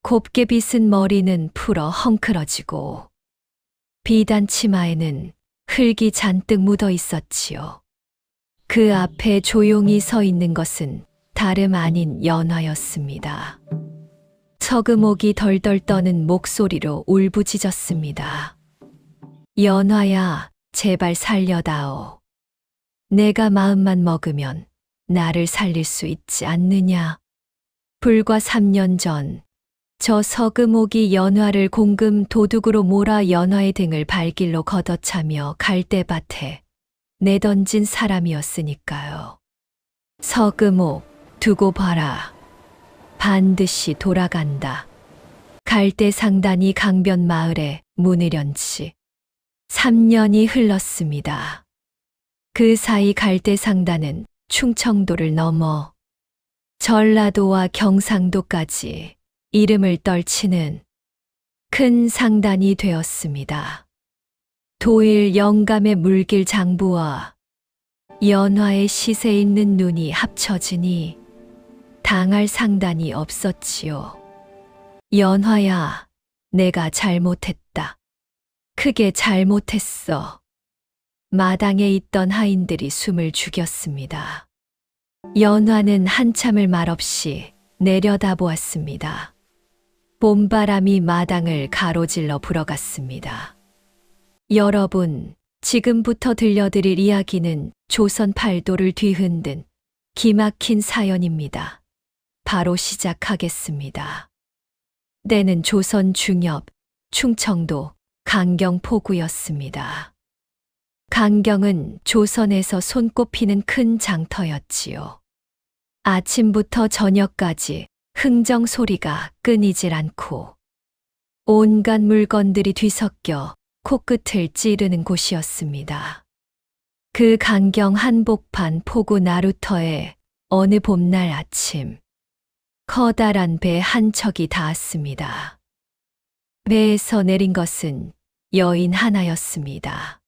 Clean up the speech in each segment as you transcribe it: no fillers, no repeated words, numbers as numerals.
곱게 빗은 머리는 풀어 헝클어지고 비단 치마에는 흙이 잔뜩 묻어 있었지요. 그 앞에 조용히 서 있는 것은 다름 아닌 연화였습니다. 서금옥이 덜덜 떠는 목소리로 울부짖었습니다. 연화야, 제발 살려다오. 내가 마음만 먹으면 나를 살릴 수 있지 않느냐. 불과 3년 전, 저 서금옥이 연화를 공금 도둑으로 몰아 연화의 등을 발길로 걷어차며 갈대밭에 내던진 사람이었으니까요. 서금옥, 두고 봐라. 반드시 돌아간다. 갈대상단이 강변 마을에 문을 연 지 3년이 흘렀습니다. 그 사이 갈대상단은 충청도를 넘어 전라도와 경상도까지 이름을 떨치는 큰 상단이 되었습니다. 도일 영감의 물길 장부와 연화의 시세 있는 눈이 합쳐지니 당할 상단이 없었지요. 연화야, 내가 잘못했다. 크게 잘못했어. 마당에 있던 하인들이 숨을 죽였습니다. 연화는 한참을 말없이 내려다보았습니다. 봄바람이 마당을 가로질러 불어갔습니다. 여러분, 지금부터 들려드릴 이야기는 조선 팔도를 뒤흔든 기막힌 사연입니다. 바로 시작하겠습니다. 때는 조선 중엽, 충청도 강경포구였습니다. 강경은 조선에서 손꼽히는 큰 장터였지요. 아침부터 저녁까지 흥정 소리가 끊이질 않고 온갖 물건들이 뒤섞여 코끝을 찌르는 곳이었습니다. 그 강경 한복판 포구 나루터에 어느 봄날 아침 커다란 배 한 척이 닿았습니다. 배에서 내린 것은 여인 하나였습니다.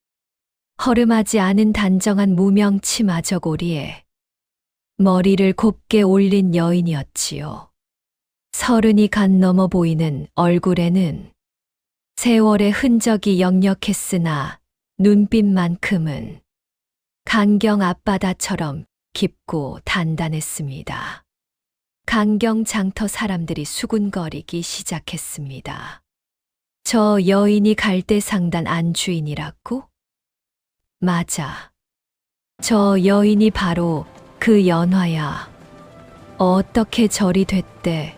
허름하지 않은 단정한 무명 치마 저고리에 머리를 곱게 올린 여인이었지요. 30이 간 넘어 보이는 얼굴에는 세월의 흔적이 역력했으나 눈빛만큼은 강경 앞바다처럼 깊고 단단했습니다. 강경 장터 사람들이 수군거리기 시작했습니다. 저 여인이 갈대상단 안주인이라고? 맞아. 저 여인이 바로 그 연화야. 어떻게 절이 됐대?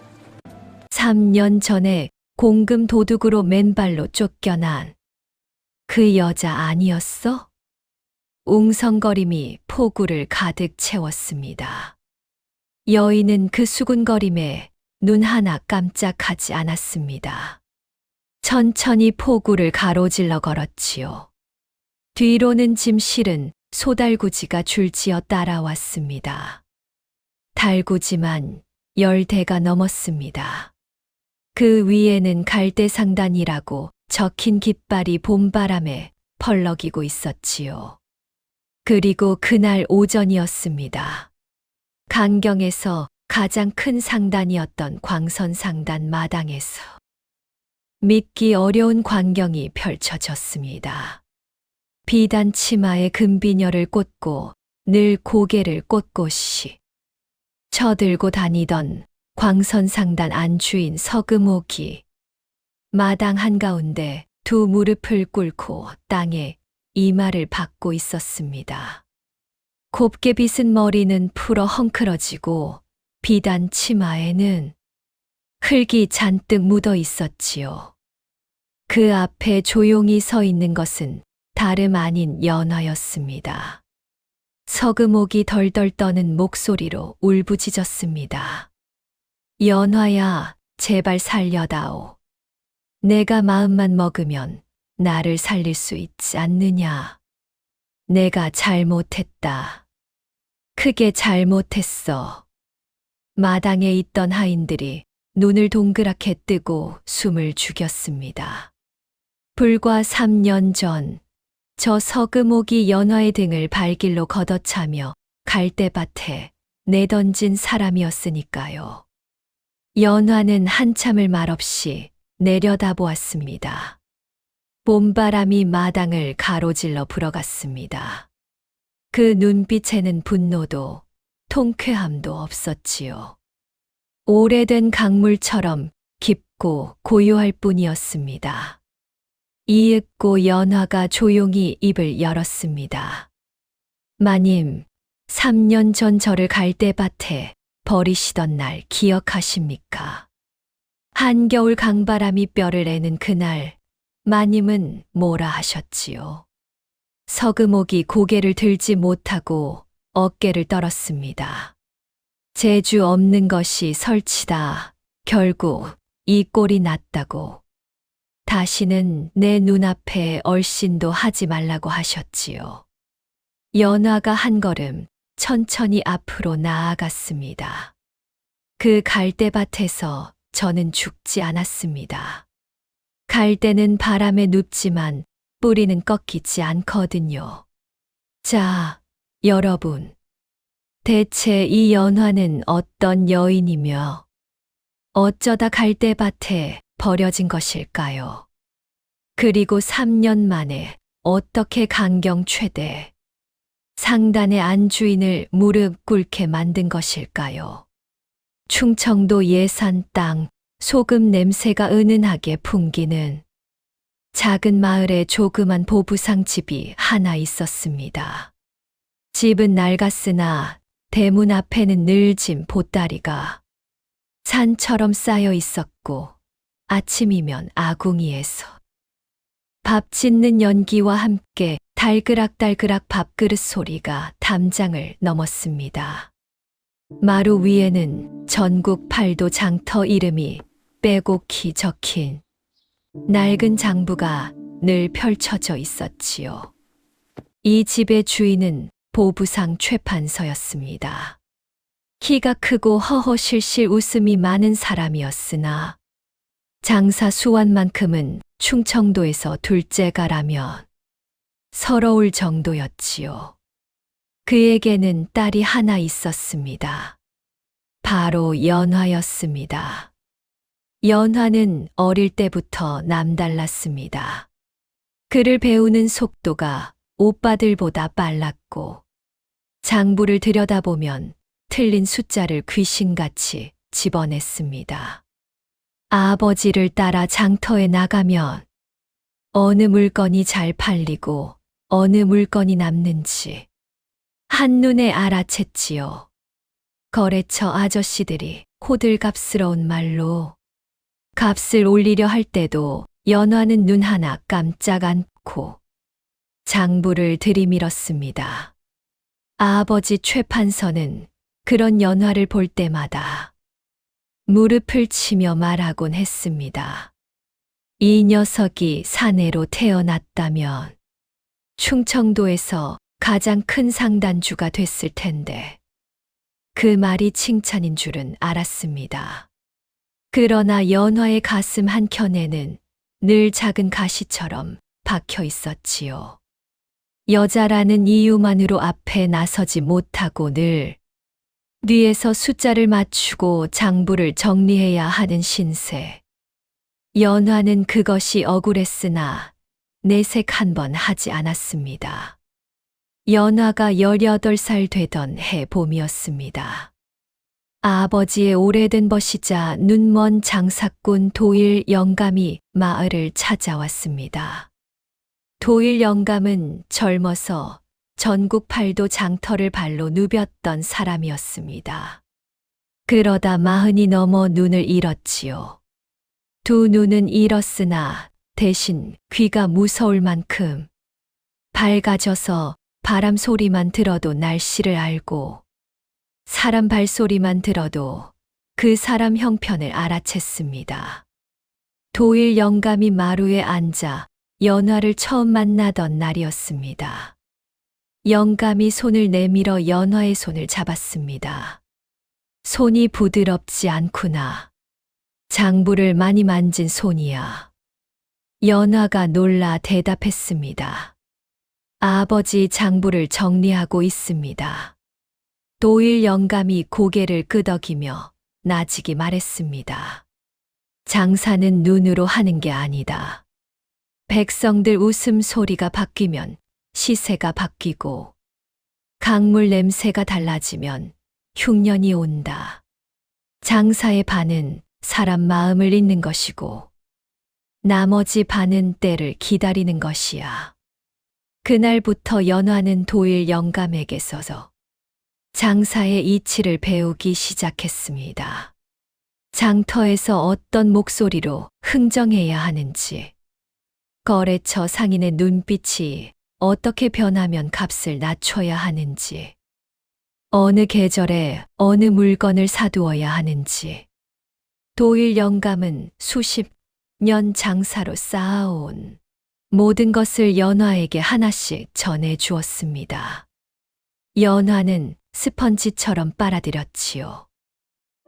3년 전에 공금 도둑으로 맨발로 쫓겨난 그 여자 아니었어? 웅성거림이 포구를 가득 채웠습니다. 여인은 그 수군거림에 눈 하나 깜짝하지 않았습니다. 천천히 포구를 가로질러 걸었지요. 뒤로는 짐 실은 소달구지가 줄지어 따라왔습니다. 달구지만 10대가 넘었습니다. 그 위에는 갈대상단이라고 적힌 깃발이 봄바람에 펄럭이고 있었지요. 그리고 그날 오전이었습니다. 강경에서 가장 큰 상단이었던 광선상단 마당에서 믿기 어려운 광경이 펼쳐졌습니다. 비단 치마에 금비녀를 꽂고 늘 고개를 꼿꼿이 쳐들고 다니던 광선상단 안주인 서금옥이 마당 한가운데 두 무릎을 꿇고 땅에 이마를 박고 있었습니다. 곱게 빗은 머리는 풀어 헝클어지고 비단 치마에는 흙이 잔뜩 묻어 있었지요. 그 앞에 조용히 서 있는 것은 다름 아닌 연화였습니다. 서금옥이 덜덜 떠는 목소리로 울부짖었습니다. 연화야, 제발 살려다오. 내가 마음만 먹으면 나를 살릴 수 있지 않느냐. 내가 잘못했다. 크게 잘못했어. 마당에 있던 하인들이 눈을 동그랗게 뜨고 숨을 죽였습니다. 불과 3년 전, 저 서금옥이 연화의 등을 발길로 걷어차며 갈대밭에 내던진 사람이었으니까요. 연화는 한참을 말없이 내려다보았습니다. 봄바람이 마당을 가로질러 불어갔습니다. 그 눈빛에는 분노도 통쾌함도 없었지요. 오래된 강물처럼 깊고 고요할 뿐이었습니다. 이윽고 연화가 조용히 입을 열었습니다. 마님, 3년 전 저를 갈대밭에 버리시던 날 기억하십니까? 한겨울 강바람이 뼈를 내는 그날, 마님은 뭐라 하셨지요? 서금옥이 고개를 들지 못하고 어깨를 떨었습니다. 재주 없는 것이 설치다. 결국 이 꼴이 났다고. 다시는 내 눈앞에 얼씬도 하지 말라고 하셨지요. 연화가 한 걸음 천천히 앞으로 나아갔습니다. 그 갈대밭에서 저는 죽지 않았습니다. 갈대는 바람에 눕지만 뿌리는 꺾이지 않거든요. 자, 여러분. 대체 이 연화는 어떤 여인이며 어쩌다 갈대밭에 버려진 것일까요? 그리고 3년 만에 어떻게 강경 최대 상단의 안주인을 무릎 꿇게 만든 것일까요? 충청도 예산 땅 소금 냄새가 은은하게 풍기는 작은 마을에 조그만 보부상 집이 하나 있었습니다. 집은 낡았으나 대문 앞에는 늘진 보따리가 산처럼 쌓여 있었고 아침이면 아궁이에서 밥 짓는 연기와 함께 달그락달그락 밥그릇 소리가 담장을 넘었습니다. 마루 위에는 전국 팔도 장터 이름이 빼곡히 적힌 낡은 장부가 늘 펼쳐져 있었지요. 이 집의 주인은 보부상 최판서였습니다. 키가 크고 허허실실 웃음이 많은 사람이었으나 장사 수완만큼은 충청도에서 둘째가라면 서러울 정도였지요. 그에게는 딸이 하나 있었습니다. 바로 연화였습니다. 연화는 어릴 때부터 남달랐습니다. 글을 배우는 속도가 오빠들보다 빨랐고 장부를 들여다보면 틀린 숫자를 귀신같이 집어냈습니다. 아버지를 따라 장터에 나가면 어느 물건이 잘 팔리고 어느 물건이 남는지 한눈에 알아챘지요. 거래처 아저씨들이 호들갑스러운 말로 값을 올리려 할 때도 연화는 눈 하나 깜짝 않고 장부를 들이밀었습니다. 아버지 최판서는 그런 연화를 볼 때마다 무릎을 치며 말하곤 했습니다. 이 녀석이 사내로 태어났다면 충청도에서 가장 큰 상단주가 됐을 텐데 그 말이 칭찬인 줄은 알았습니다. 그러나 연화의 가슴 한켠에는 늘 작은 가시처럼 박혀 있었지요. 여자라는 이유만으로 앞에 나서지 못하고 늘 뒤에서 숫자를 맞추고 장부를 정리해야 하는 신세. 연화는 그것이 억울했으나 내색 한 번 하지 않았습니다. 연화가 18살 되던 해 봄이었습니다. 아버지의 오래된 벗이자 눈먼 장사꾼 도일 영감이 마을을 찾아왔습니다. 도일 영감은 젊어서 전국 팔도 장터를 발로 누볐던 사람이었습니다. 그러다 40이 넘어 눈을 잃었지요. 두 눈은 잃었으나 대신 귀가 무서울 만큼 밝아져서 바람 소리만 들어도 날씨를 알고 사람 발소리만 들어도 그 사람 형편을 알아챘습니다. 도일 영감이 마루에 앉아 연화를 처음 만나던 날이었습니다. 영감이 손을 내밀어 연화의 손을 잡았습니다. 손이 부드럽지 않구나. 장부를 많이 만진 손이야. 연화가 놀라 대답했습니다. 아버지 장부를 정리하고 있습니다. 도일 영감이 고개를 끄덕이며 나직이 말했습니다. 장사는 눈으로 하는 게 아니다. 백성들 웃음소리가 바뀌면 시세가 바뀌고 강물 냄새가 달라지면 흉년이 온다. 장사의 반은 사람 마음을 읽는 것이고 나머지 반은 때를 기다리는 것이야. 그날부터 연화는 도일 영감에게서 장사의 이치를 배우기 시작했습니다. 장터에서 어떤 목소리로 흥정해야 하는지, 거래처 상인의 눈빛이 어떻게 변하면 값을 낮춰야 하는지, 어느 계절에 어느 물건을 사두어야 하는지, 도일 영감은 수십 년 장사로 쌓아온 모든 것을 연화에게 하나씩 전해 주었습니다. 연화는 스펀지처럼 빨아들였지요.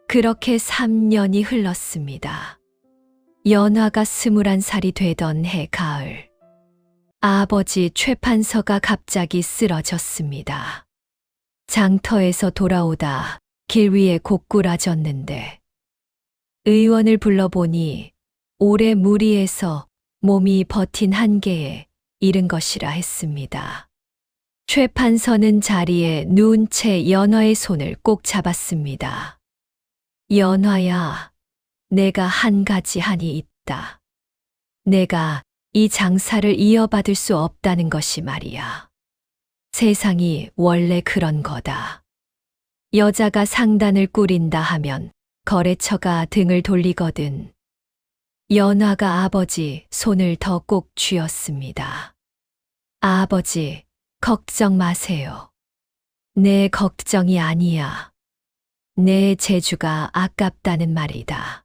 그렇게 3년이 흘렀습니다. 연화가 21살이 되던 해 가을, 아버지 최판서가 갑자기 쓰러졌습니다. 장터에서 돌아오다 길 위에 고꾸라졌는데 의원을 불러보니 오래 무리해서 몸이 버틴 한계에 이른 것이라 했습니다. 최판서는 자리에 누운 채 연화의 손을 꼭 잡았습니다. 연화야, 내가 한 가지 한이 있다. 내가 이 장사를 이어받을 수 없다는 것이 말이야. 세상이 원래 그런 거다. 여자가 상단을 꾸린다 하면 거래처가 등을 돌리거든. 연화가 아버지 손을 더 꼭 쥐었습니다. 아버지, 걱정 마세요. 내 걱정이 아니야. 내 재주가 아깝다는 말이다.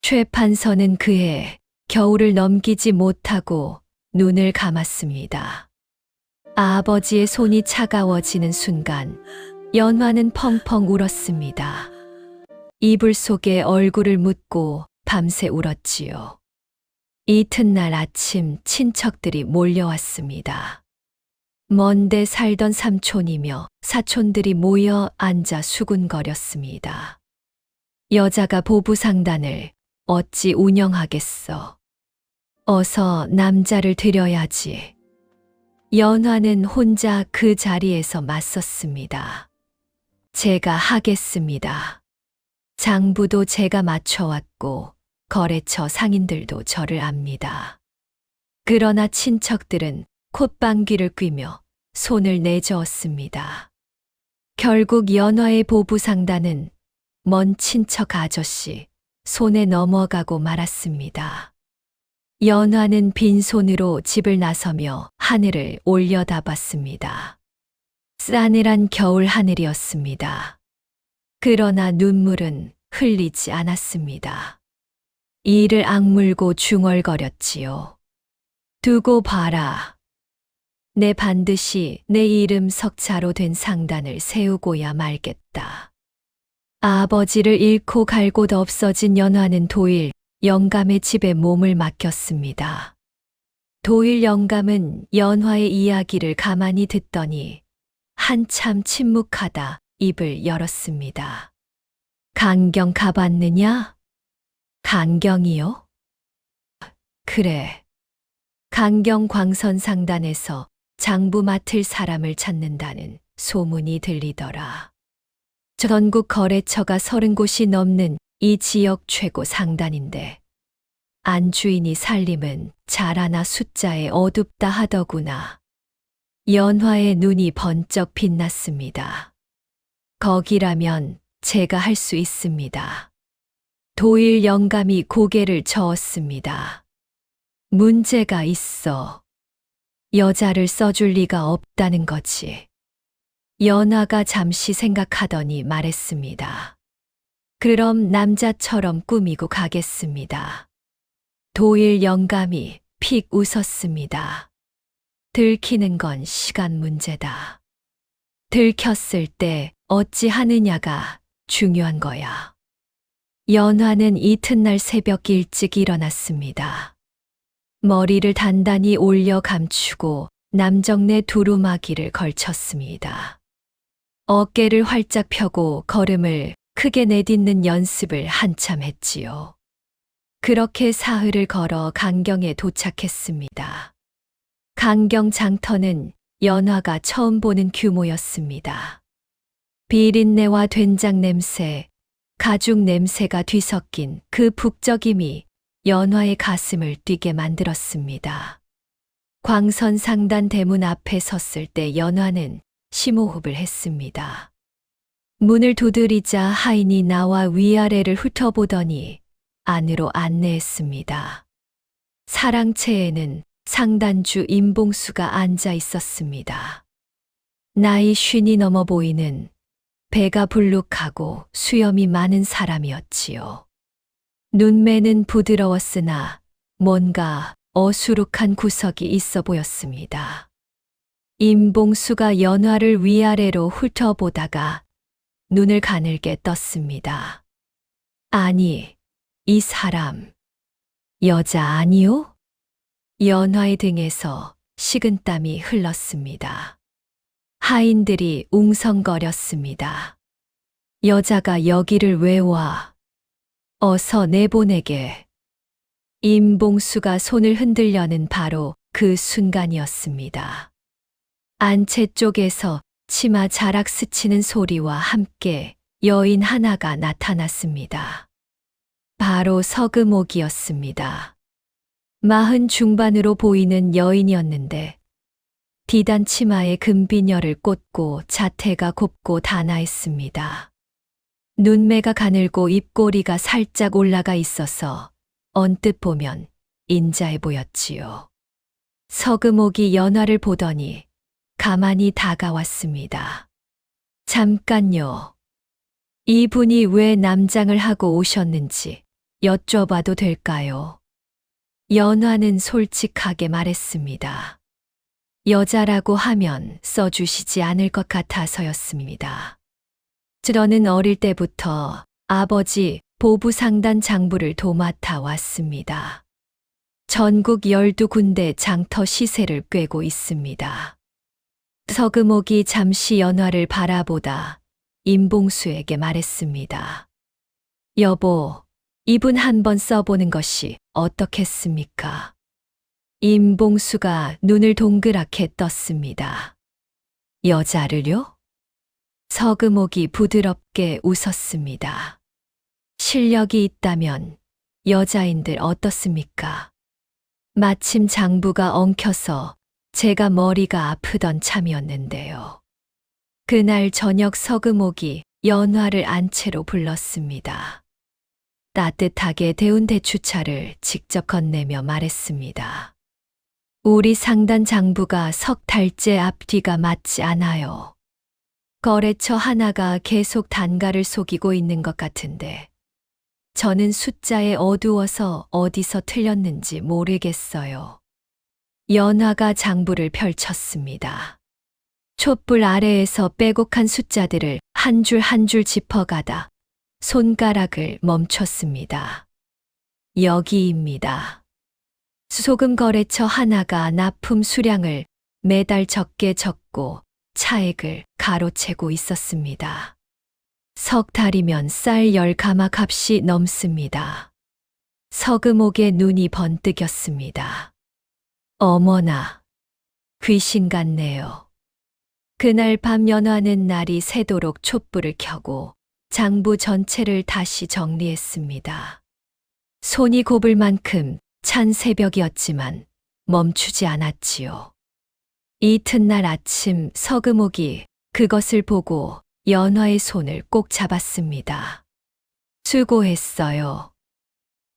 최판서는 그해 겨울을 넘기지 못하고 눈을 감았습니다. 아버지의 손이 차가워지는 순간 연화는 펑펑 울었습니다. 이불 속에 얼굴을 묻고 밤새 울었지요. 이튿날 아침 친척들이 몰려왔습니다. 먼데 살던 삼촌이며 사촌들이 모여 앉아 수군거렸습니다. 여자가 보부상단을 어찌 운영하겠어. 어서 남자를 들여야지. 연화는 혼자 그 자리에서 맞섰습니다. 제가 하겠습니다. 장부도 제가 맞춰왔고 거래처 상인들도 저를 압니다. 그러나 친척들은 콧방귀를 뀌며 손을 내저었습니다. 결국 연화의 보부상단은 먼 친척 아저씨 손에 넘어가고 말았습니다. 연화는 빈손으로 집을 나서며 하늘을 올려다봤습니다. 싸늘한 겨울 하늘이었습니다. 그러나 눈물은 흘리지 않았습니다. 이를 악물고 중얼거렸지요. 두고 봐라. 내 반드시 내 이름 석자로 된 상단을 세우고야 말겠다. 아버지를 잃고 갈 곳 없어진 연화는 도일 영감의 집에 몸을 맡겼습니다. 도일 영감은 연화의 이야기를 가만히 듣더니 한참 침묵하다 입을 열었습니다. 강경 가봤느냐? 강경이요? 그래. 강경 광선상단에서 장부 맡을 사람을 찾는다는 소문이 들리더라. 전국 거래처가 30곳이 넘는 이 지역 최고 상단인데 안주인이 살림은 잘하나 숫자에 어둡다 하더구나. 연화의 눈이 번쩍 빛났습니다. 거기라면 제가 할 수 있습니다. 도일 영감이 고개를 저었습니다. 문제가 있어. 여자를 써줄 리가 없다는 거지. 연화가 잠시 생각하더니 말했습니다. 그럼 남자처럼 꾸미고 가겠습니다. 도일 영감이 픽 웃었습니다. 들키는 건 시간 문제다. 들켰을 때 어찌 하느냐가 중요한 거야. 연화는 이튿날 새벽 일찍 일어났습니다. 머리를 단단히 올려 감추고 남정네 두루마기를 걸쳤습니다. 어깨를 활짝 펴고 걸음을 크게 내딛는 연습을 한참 했지요. 그렇게 사흘을 걸어 강경에 도착했습니다. 강경 장터는 연화가 처음 보는 규모였습니다. 비린내와 된장 냄새, 가죽 냄새가 뒤섞인 그 북적임이 연화의 가슴을 뛰게 만들었습니다. 광선 상단 대문 앞에 섰을 때 연화는 심호흡을 했습니다. 문을 두드리자 하인이 나와 위아래를 훑어보더니 안으로 안내했습니다. 사랑채에는 상단주 임봉수가 앉아 있었습니다. 나이 50이 넘어 보이는 배가 불룩하고 수염이 많은 사람이었지요. 눈매는 부드러웠으나 뭔가 어수룩한 구석이 있어 보였습니다. 임봉수가 연화를 위아래로 훑어보다가 눈을 가늘게 떴습니다. 아니, 이 사람, 여자 아니요? 연화의 등에서 식은땀이 흘렀습니다. 하인들이 웅성거렸습니다. 여자가 여기를 왜 와? 어서 내보내게. 임봉수가 손을 흔들려는 바로 그 순간이었습니다. 안채 쪽에서 치마 자락 스치는 소리와 함께 여인 하나가 나타났습니다. 바로 서금옥이었습니다. 40 중반으로 보이는 여인이었는데 디단 치마에 금비녀를 꽂고 자태가 곱고 단아했습니다. 눈매가 가늘고 입꼬리가 살짝 올라가 있어서 언뜻 보면 인자해 보였지요. 서금옥이 연화를 보더니 가만히 다가왔습니다. 잠깐요. 이분이 왜 남장을 하고 오셨는지 여쭤봐도 될까요? 연화는 솔직하게 말했습니다. 여자라고 하면 써주시지 않을 것 같아서였습니다. 저는 어릴 때부터 아버지 보부상단 장부를 도맡아 왔습니다. 전국 12군데 장터 시세를 꿰고 있습니다. 서금옥이 잠시 연화를 바라보다 임봉수에게 말했습니다. 여보, 이분 한번 써보는 것이 어떻겠습니까? 임봉수가 눈을 동그랗게 떴습니다. 여자를요? 서금옥이 부드럽게 웃었습니다. 실력이 있다면 여자인들 어떻습니까? 마침 장부가 엉켜서 제가 머리가 아프던 참이었는데요. 그날 저녁 서금옥이 연화를 안채로 불렀습니다. 따뜻하게 데운 대추차를 직접 건네며 말했습니다. 우리 상단 장부가 석 달째 앞뒤가 맞지 않아요. 거래처 하나가 계속 단가를 속이고 있는 것 같은데 저는 숫자에 어두워서 어디서 틀렸는지 모르겠어요. 연화가 장부를 펼쳤습니다. 촛불 아래에서 빼곡한 숫자들을 한 줄 한 줄 짚어가다 손가락을 멈췄습니다. 여기입니다. 소금 거래처 하나가 납품 수량을 매달 적게 적고 차액을 가로채고 있었습니다. 석 달이면 쌀 10가마 값이 넘습니다. 서금옥의 눈이 번뜩였습니다. 어머나, 귀신 같네요. 그날 밤 연화는 날이 새도록 촛불을 켜고 장부 전체를 다시 정리했습니다. 손이 곱을 만큼 찬 새벽이었지만 멈추지 않았지요. 이튿날 아침 서금옥이 그것을 보고 연화의 손을 꼭 잡았습니다. 수고했어요.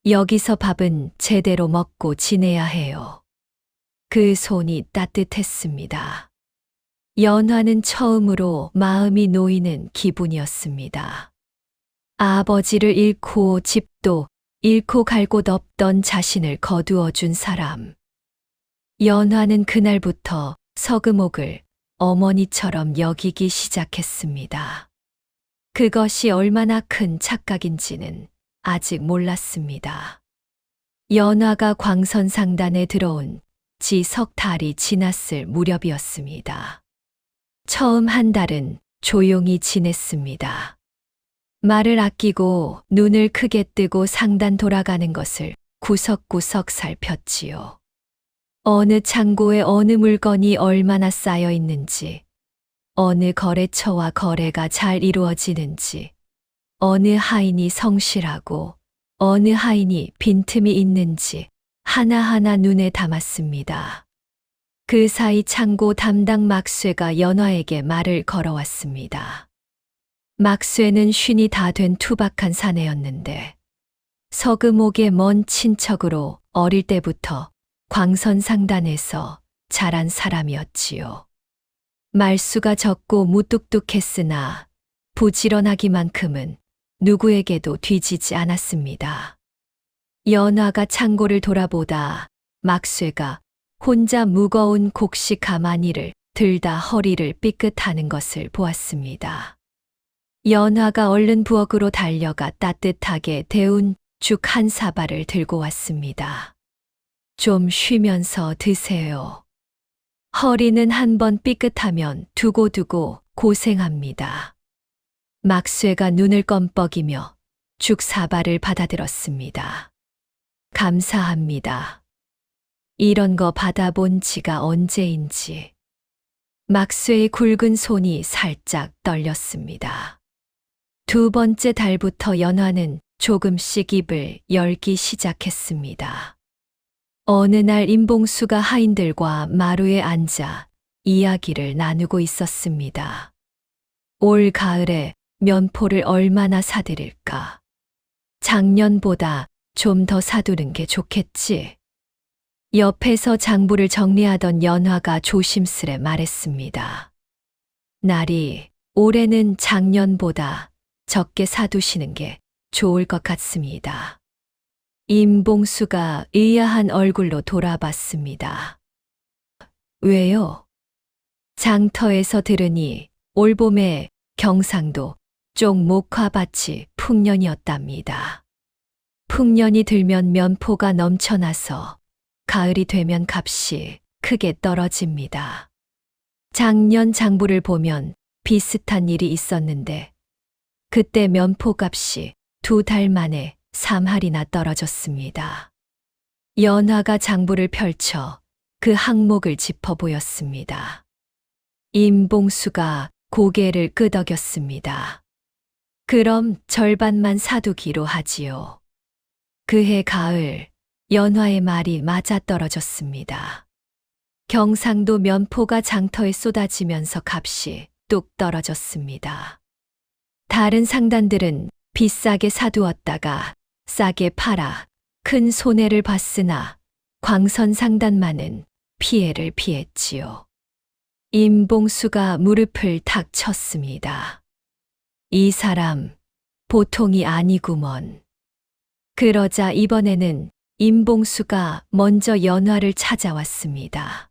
여기서 밥은 제대로 먹고 지내야 해요. 그 손이 따뜻했습니다. 연화는 처음으로 마음이 놓이는 기분이었습니다. 아버지를 잃고 집도 잃고 갈 곳 없던 자신을 거두어 준 사람. 연화는 그날부터 서금옥을 어머니처럼 여기기 시작했습니다. 그것이 얼마나 큰 착각인지는 아직 몰랐습니다. 연화가 광선상단에 들어온 지 석 달이 지났을 무렵이었습니다. 처음 한 달은 조용히 지냈습니다. 말을 아끼고 눈을 크게 뜨고 상단 돌아가는 것을 구석구석 살폈지요. 어느 창고에 어느 물건이 얼마나 쌓여 있는지, 어느 거래처와 거래가 잘 이루어지는지, 어느 하인이 성실하고 어느 하인이 빈틈이 있는지 하나하나 눈에 담았습니다. 그 사이 창고 담당 막쇠가 연화에게 말을 걸어왔습니다. 막쇠는 쉰이 다 된 투박한 사내였는데 서금옥의 먼 친척으로 어릴 때부터 광선상단에서 자란 사람이었지요. 말수가 적고 무뚝뚝했으나 부지런하기만큼은 누구에게도 뒤지지 않았습니다. 연화가 창고를 돌아보다 막쇠가 혼자 무거운 곡식 가마니를 들다 허리를 삐끗하는 것을 보았습니다. 연화가 얼른 부엌으로 달려가 따뜻하게 데운 죽 한 사발을 들고 왔습니다. 좀 쉬면서 드세요. 허리는 한번 삐끗하면 두고두고 고생합니다. 막쇠가 눈을 껌뻑이며 죽 사발을 받아들었습니다. 감사합니다. 이런 거 받아본 지가 언제인지. 막쇠의 굵은 손이 살짝 떨렸습니다. 두 번째 달부터 연화는 조금씩 입을 열기 시작했습니다. 어느 날 임봉수가 하인들과 마루에 앉아 이야기를 나누고 있었습니다. 올 가을에 면포를 얼마나 사들일까? 작년보다 좀 더 사두는 게 좋겠지? 옆에서 장부를 정리하던 연화가 조심스레 말했습니다. 나리, 올해는 작년보다 적게 사두시는 게 좋을 것 같습니다. 임봉수가 의아한 얼굴로 돌아봤습니다. 왜요? 장터에서 들으니 올봄에 경상도 쪽 목화밭이 풍년이었답니다. 풍년이 들면 면포가 넘쳐나서 가을이 되면 값이 크게 떨어집니다. 작년 장부를 보면 비슷한 일이 있었는데 그때 면포 값이 2달 만에 3할이나 떨어졌습니다. 연화가 장부를 펼쳐 그 항목을 짚어 보였습니다. 임봉수가 고개를 끄덕였습니다. 그럼 절반만 사두기로 하지요. 그해 가을 연화의 말이 맞아떨어졌습니다. 경상도 면포가 장터에 쏟아지면서 값이 뚝 떨어졌습니다. 다른 상단들은 비싸게 사두었다가 싸게 팔아 큰 손해를 봤으나 광선 상단만은 피해를 피했지요. 임봉수가 무릎을 탁 쳤습니다. 이 사람 보통이 아니구먼. 그러자 이번에는 임봉수가 먼저 연화를 찾아왔습니다.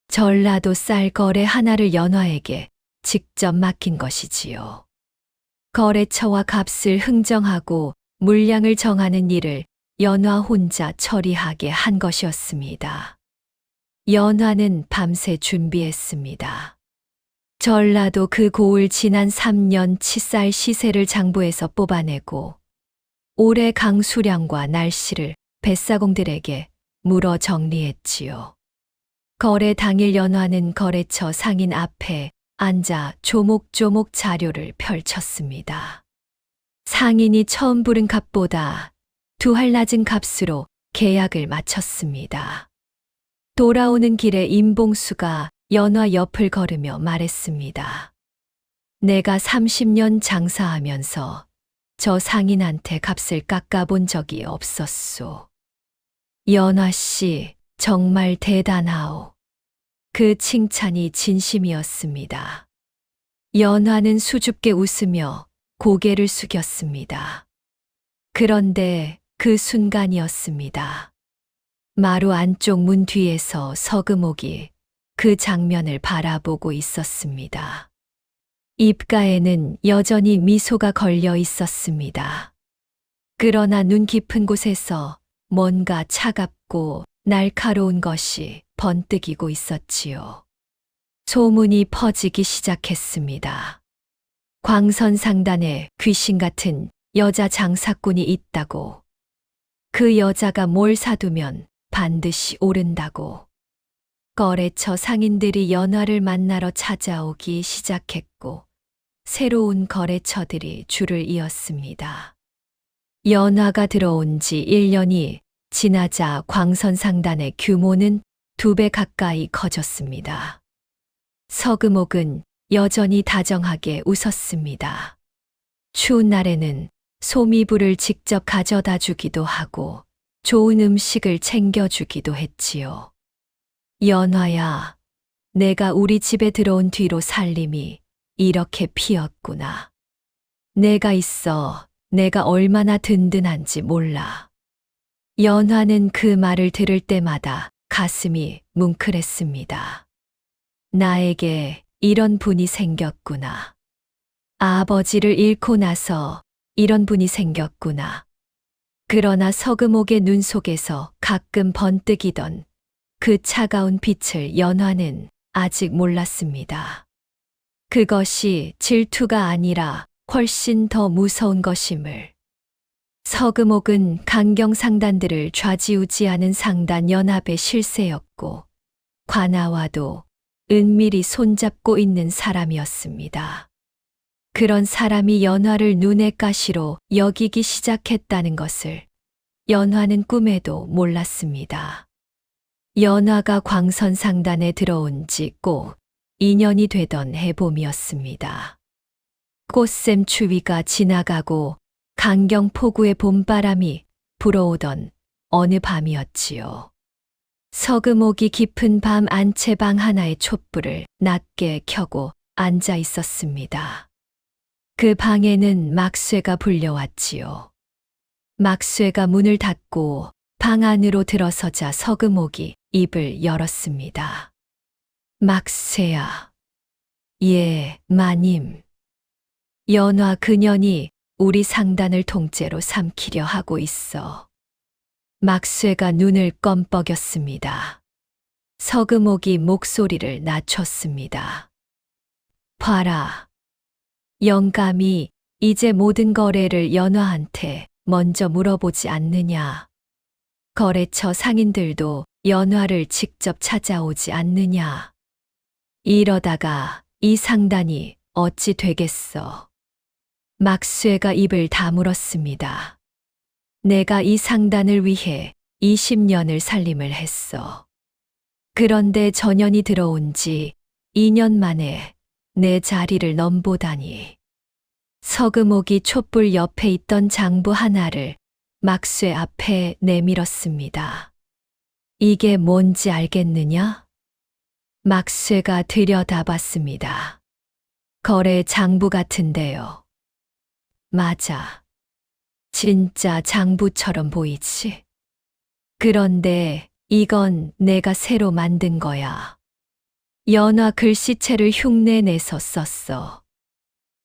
전라도 쌀 거래 하나를 연화에게 직접 맡긴 것이지요. 거래처와 값을 흥정하고 물량을 정하는 일을 연화 혼자 처리하게 한 것이었습니다. 연화는 밤새 준비했습니다. 전라도 그 고을 지난 3년 치쌀 시세를 장부에서 뽑아내고 올해 강수량과 날씨를 뱃사공들에게 물어 정리했지요. 거래 당일 연화는 거래처 상인 앞에 앉아 조목조목 자료를 펼쳤습니다. 상인이 처음 부른 값보다 2할 낮은 값으로 계약을 마쳤습니다. 돌아오는 길에 임봉수가 연화 옆을 걸으며 말했습니다. 내가 30년 장사하면서 저 상인한테 값을 깎아본 적이 없었소. 연화 씨, 정말 대단하오. 그 칭찬이 진심이었습니다. 연화는 수줍게 웃으며 고개를 숙였습니다. 그런데 그 순간이었습니다. 마루 안쪽 문 뒤에서 서금옥이 그 장면을 바라보고 있었습니다. 입가에는 여전히 미소가 걸려 있었습니다. 그러나 눈 깊은 곳에서 뭔가 차갑고 날카로운 것이 번뜩이고 있었지요. 소문이 퍼지기 시작했습니다. 광선상단에 귀신 같은 여자 장사꾼이 있다고. 그 여자가 뭘 사두면 반드시 오른다고. 거래처 상인들이 연화를 만나러 찾아오기 시작했고, 새로운 거래처들이 줄을 이었습니다. 연화가 들어온 지 1년이 지나자 광선상단의 규모는 2배 가까이 커졌습니다. 서금옥은 여전히 다정하게 웃었습니다. 추운 날에는 소미불을 직접 가져다 주기도 하고 좋은 음식을 챙겨주기도 했지요. 연화야, 내가 우리 집에 들어온 뒤로 살림이 이렇게 피었구나. 내가 있어 내가 얼마나 든든한지 몰라. 연화는 그 말을 들을 때마다 가슴이 뭉클했습니다. 나에게 이런 분이 생겼구나. 아버지를 잃고 나서 이런 분이 생겼구나. 그러나 서금옥의 눈 속에서 가끔 번뜩이던 그 차가운 빛을 연화는 아직 몰랐습니다. 그것이 질투가 아니라 훨씬 더 무서운 것임을. 서금옥은 강경상단들을 좌지우지하는 상단 연합의 실세였고, 관아와도 은밀히 손잡고 있는 사람이었습니다. 그런 사람이 연화를 눈의 가시로 여기기 시작했다는 것을 연화는 꿈에도 몰랐습니다. 연화가 광선상단에 들어온 지 꼭 2년이 되던 해봄이었습니다. 꽃샘 추위가 지나가고 강경포구의 봄바람이 불어오던 어느 밤이었지요. 서금옥이 깊은 밤 안채방 하나의 촛불을 낮게 켜고 앉아 있었습니다. 그 방에는 막쇠가 불려왔지요. 막쇠가 문을 닫고 방 안으로 들어서자 서금옥이 입을 열었습니다. 막쇠야. 예, 마님. 연화 그년이 우리 상단을 통째로 삼키려 하고 있어. 막쇠가 눈을 껌뻑였습니다. 서금옥이 목소리를 낮췄습니다. 봐라. 영감이 이제 모든 거래를 연화한테 먼저 물어보지 않느냐. 거래처 상인들도 연화를 직접 찾아오지 않느냐. 이러다가 이 상단이 어찌 되겠어. 막쇠가 입을 다물었습니다. 내가 이 상단을 위해 20년을 살림을 했어. 그런데 전연이 들어온 지 2년 만에 내 자리를 넘보다니. 서금옥이 촛불 옆에 있던 장부 하나를 막쇠 앞에 내밀었습니다. 이게 뭔지 알겠느냐? 막쇠가 들여다봤습니다. 거래 장부 같은데요. 맞아. 진짜 장부처럼 보이지? 그런데 이건 내가 새로 만든 거야. 연화 글씨체를 흉내내서 썼어.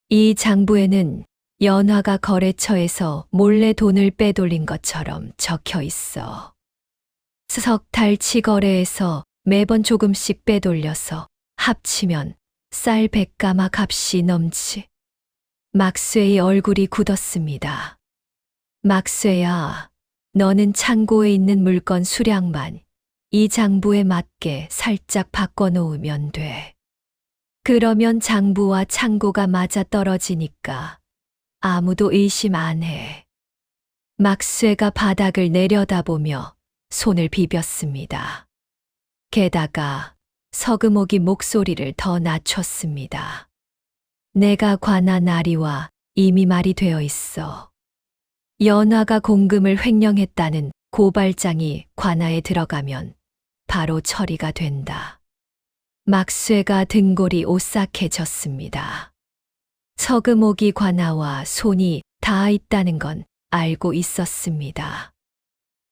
이 장부에는 연화가 거래처에서 몰래 돈을 빼돌린 것처럼 적혀 있어. 석 달치 거래에서 매번 조금씩 빼돌려서 합치면 쌀 100가마 값이 넘지. 막쇠의 얼굴이 굳었습니다. 막쇠야, 너는 창고에 있는 물건 수량만 이 장부에 맞게 살짝 바꿔놓으면 돼. 그러면 장부와 창고가 맞아 떨어지니까 아무도 의심 안 해. 막쇠가 바닥을 내려다보며 손을 비볐습니다. 게다가 서금옥이 목소리를 더 낮췄습니다. 내가 관한 나리와 이미 말이 되어 있어. 연화가 공금을 횡령했다는 고발장이 관아에 들어가면 바로 처리가 된다. 막쇠가 등골이 오싹해졌습니다. 서금옥이 관아와 손이 닿아 있다는 건 알고 있었습니다.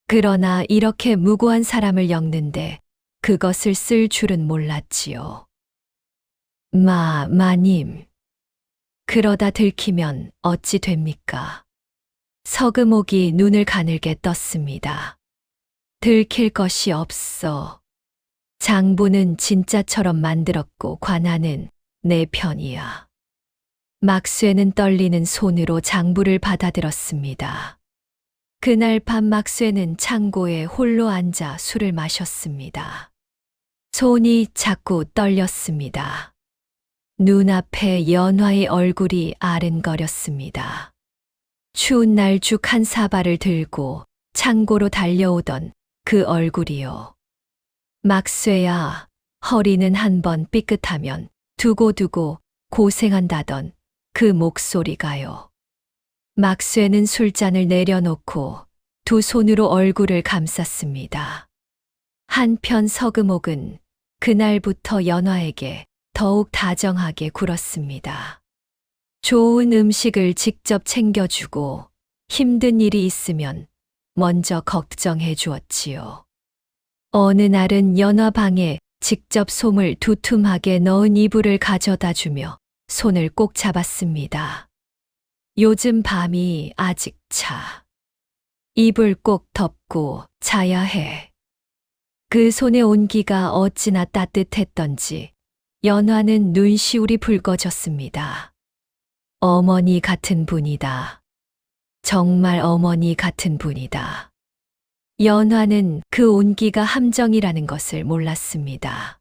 그러나 이렇게 무고한 사람을 엮는데 그것을 쓸 줄은 몰랐지요. 마님. 그러다 들키면 어찌 됩니까? 서금옥이 눈을 가늘게 떴습니다. 들킬 것이 없어. 장부는 진짜처럼 만들었고 관아는 내 편이야. 막쇠는 떨리는 손으로 장부를 받아들었습니다. 그날 밤 막쇠는 창고에 홀로 앉아 술을 마셨습니다. 손이 자꾸 떨렸습니다. 눈앞에 연화의 얼굴이 아른거렸습니다. 추운 날 죽 한 사발을 들고 창고로 달려오던 그 얼굴이요. 막쇠야, 허리는 한 번 삐끗하면 두고두고 고생한다던 그 목소리가요. 막쇠는 술잔을 내려놓고 두 손으로 얼굴을 감쌌습니다. 한편 서금옥은 그날부터 연화에게 더욱 다정하게 굴었습니다. 좋은 음식을 직접 챙겨주고 힘든 일이 있으면 먼저 걱정해 주었지요. 어느 날은 연화 방에 직접 솜을 두툼하게 넣은 이불을 가져다 주며 손을 꼭 잡았습니다. 요즘 밤이 아직 차. 이불 꼭 덮고 자야 해. 그 손의 온기가 어찌나 따뜻했던지 연화는 눈시울이 붉어졌습니다. 어머니 같은 분이다. 정말 어머니 같은 분이다. 연화는 그 온기가 함정이라는 것을 몰랐습니다.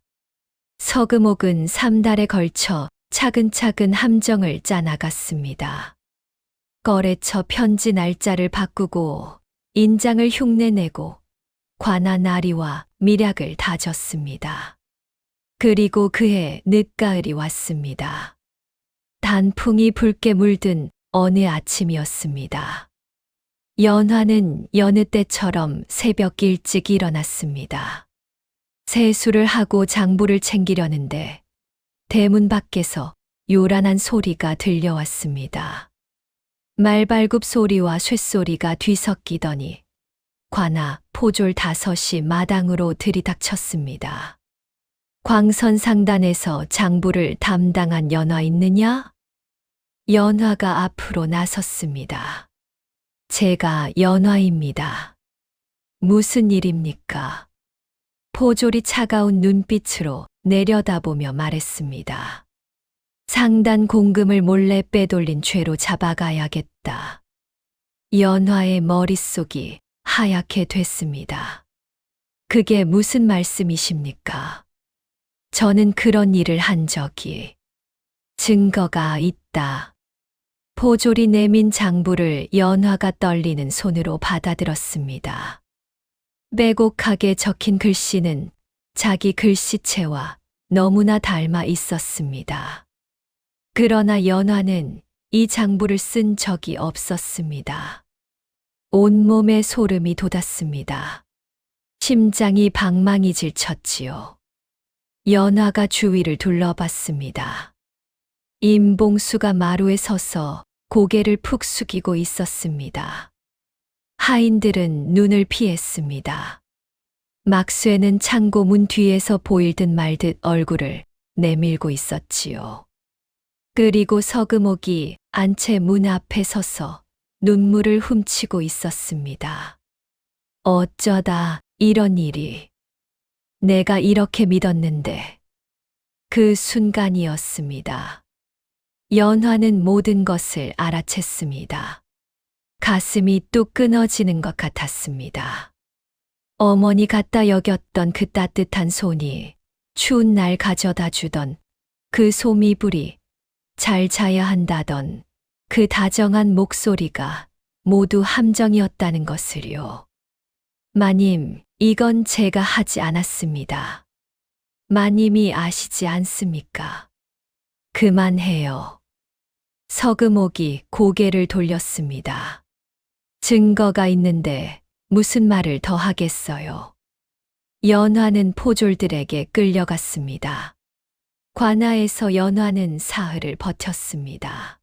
서금옥은 3달에 걸쳐 차근차근 함정을 짜나갔습니다. 거래처 편지 날짜를 바꾸고 인장을 흉내내고 관아 나리와 미략을 다졌습니다. 그리고 그해 늦가을이 왔습니다. 단풍이 붉게 물든 어느 아침이었습니다. 연화는 여느 때처럼 새벽 일찍 일어났습니다. 세수를 하고 장부를 챙기려는데 대문 밖에서 요란한 소리가 들려왔습니다. 말발굽 소리와 쇳소리가 뒤섞이더니 관아, 포졸 5이 마당으로 들이닥쳤습니다. 광선 상단에서 장부를 담당한 연화 있느냐? 연화가 앞으로 나섰습니다. 제가 연화입니다. 무슨 일입니까? 포졸이 차가운 눈빛으로 내려다보며 말했습니다. 상단 공금을 몰래 빼돌린 죄로 잡아가야겠다. 연화의 머릿속이 하얗게 됐습니다. 그게 무슨 말씀이십니까? 저는 그런 일을 한 적이 증거가 있다. 포졸이 내민 장부를 연화가 떨리는 손으로 받아들었습니다. 빼곡하게 적힌 글씨는 자기 글씨체와 너무나 닮아 있었습니다. 그러나 연화는 이 장부를 쓴 적이 없었습니다. 온몸에 소름이 돋았습니다. 심장이 방망이질 쳤지요. 연화가 주위를 둘러봤습니다. 임봉수가 마루에 서서 고개를 푹 숙이고 있었습니다. 하인들은 눈을 피했습니다. 막쇠는 창고 문 뒤에서 보일 듯 말 듯 얼굴을 내밀고 있었지요. 그리고 서금옥이 안채 문 앞에 서서 눈물을 훔치고 있었습니다. 어쩌다 이런 일이. 내가 이렇게 믿었는데. 그 순간이었습니다. 연화는 모든 것을 알아챘습니다. 가슴이 뚝 끊어지는 것 같았습니다. 어머니 같다 여겼던 그 따뜻한 손이 추운 날 가져다 주던 그 솜이불이 잘 자야 한다던 그 다정한 목소리가 모두 함정이었다는 것을요. 마님, 이건 제가 하지 않았습니다. 마님이 아시지 않습니까? 그만해요. 서금옥이 고개를 돌렸습니다. 증거가 있는데 무슨 말을 더 하겠어요. 연화는 포졸들에게 끌려갔습니다. 관아에서 연화는 사흘을 버텼습니다.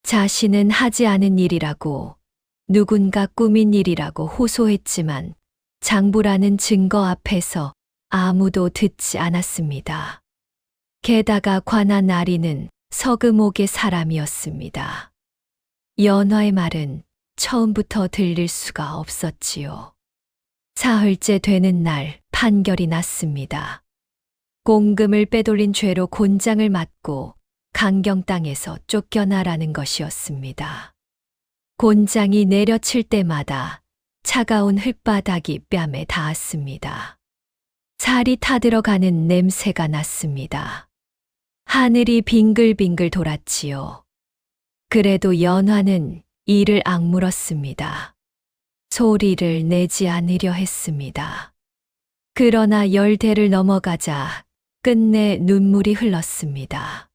자신은 하지 않은 일이라고 누군가 꾸민 일이라고 호소했지만 장부라는 증거 앞에서 아무도 듣지 않았습니다. 게다가 관아 나리는 서금옥의 사람이었습니다. 연화의 말은 처음부터 들릴 수가 없었지요. 사흘째 되는 날 판결이 났습니다. 공금을 빼돌린 죄로 곤장을 맞고 강경 땅에서 쫓겨나라는 것이었습니다. 곤장이 내려칠 때마다 차가운 흙바닥이 뺨에 닿았습니다. 살이 타들어가는 냄새가 났습니다. 하늘이 빙글빙글 돌았지요. 그래도 연화는 이를 악물었습니다. 소리를 내지 않으려 했습니다. 그러나 열대를 넘어가자 끝내 눈물이 흘렀습니다.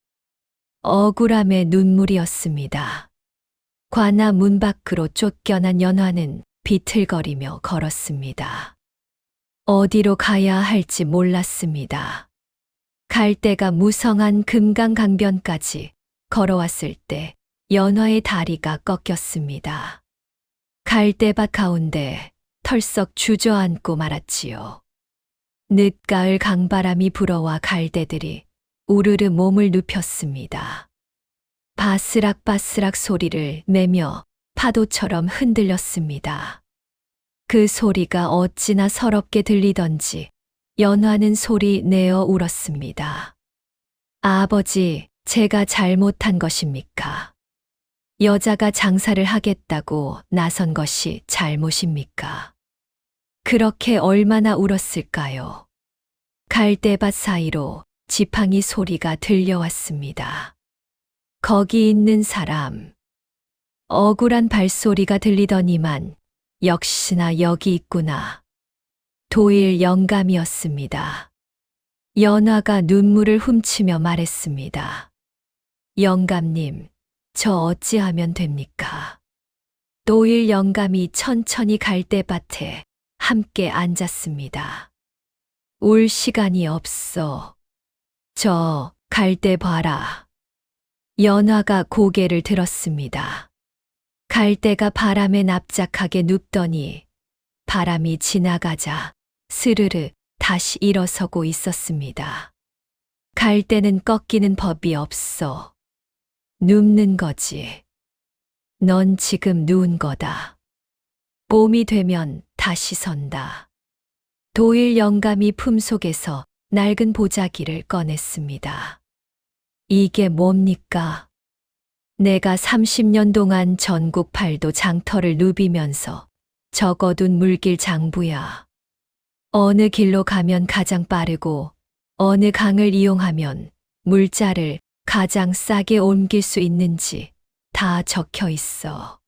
억울함의 눈물이었습니다. 관아 문 밖으로 쫓겨난 연화는 비틀거리며 걸었습니다. 어디로 가야 할지 몰랐습니다. 갈대가 무성한 금강강변까지 걸어왔을 때 연화의 다리가 꺾였습니다. 갈대밭 가운데 털썩 주저앉고 말았지요. 늦가을 강바람이 불어와 갈대들이 우르르 몸을 눕혔습니다. 바스락바스락 소리를 내며 파도처럼 흔들렸습니다. 그 소리가 어찌나 서럽게 들리던지 연화는 소리 내어 울었습니다. 아버지, 제가 잘못한 것입니까? 여자가 장사를 하겠다고 나선 것이 잘못입니까? 그렇게 얼마나 울었을까요? 갈대밭 사이로 지팡이 소리가 들려왔습니다. 거기 있는 사람. 억울한 발소리가 들리더니만 역시나 여기 있구나. 도일 영감이었습니다. 연화가 눈물을 훔치며 말했습니다. 영감님, 저 어찌하면 됩니까? 도일 영감이 천천히 갈대밭에 함께 앉았습니다. 울 시간이 없어. 저 갈대 봐라. 연화가 고개를 들었습니다. 갈대가 바람에 납작하게 눕더니 바람이 지나가자 스르르 다시 일어서고 있었습니다. 갈대는 꺾이는 법이 없어. 눕는 거지. 넌 지금 누운 거다. 봄이 되면 다시 선다. 도일 영감이 품속에서 낡은 보자기를 꺼냈습니다. 이게 뭡니까? 내가 30년 동안 전국 팔도 장터를 누비면서 적어둔 물길 장부야. 어느 길로 가면 가장 빠르고 어느 강을 이용하면 물자를 가장 싸게 옮길 수 있는지 다 적혀 있어.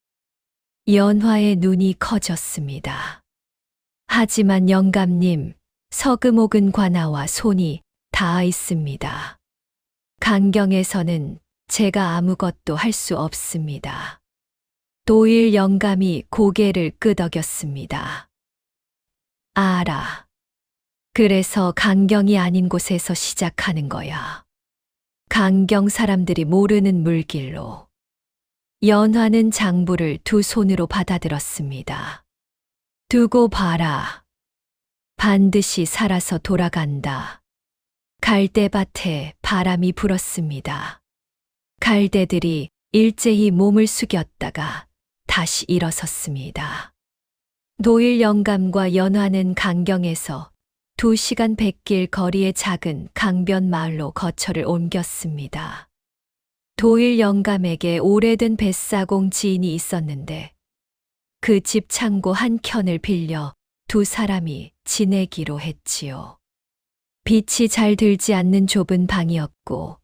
연화의 눈이 커졌습니다. 하지만 영감님, 서금옥은 관아와 손이 닿아 있습니다. 강경에서는 제가 아무것도 할 수 없습니다. 도일 영감이 고개를 끄덕였습니다. 알아. 그래서 강경이 아닌 곳에서 시작하는 거야. 강경 사람들이 모르는 물길로. 연화는 장부를 두 손으로 받아들었습니다. 두고 봐라. 반드시 살아서 돌아간다. 갈대밭에 바람이 불었습니다. 갈대들이 일제히 몸을 숙였다가 다시 일어섰습니다. 도일 영감과 연화는 강경에서 2시간 뱃길 거리의 작은 강변 마을로 거처를 옮겼습니다. 도일 영감에게 오래된 뱃사공 지인이 있었는데 그 집 창고 한 켠을 빌려 두 사람이 지내기로 했지요. 빛이 잘 들지 않는 좁은 방이었고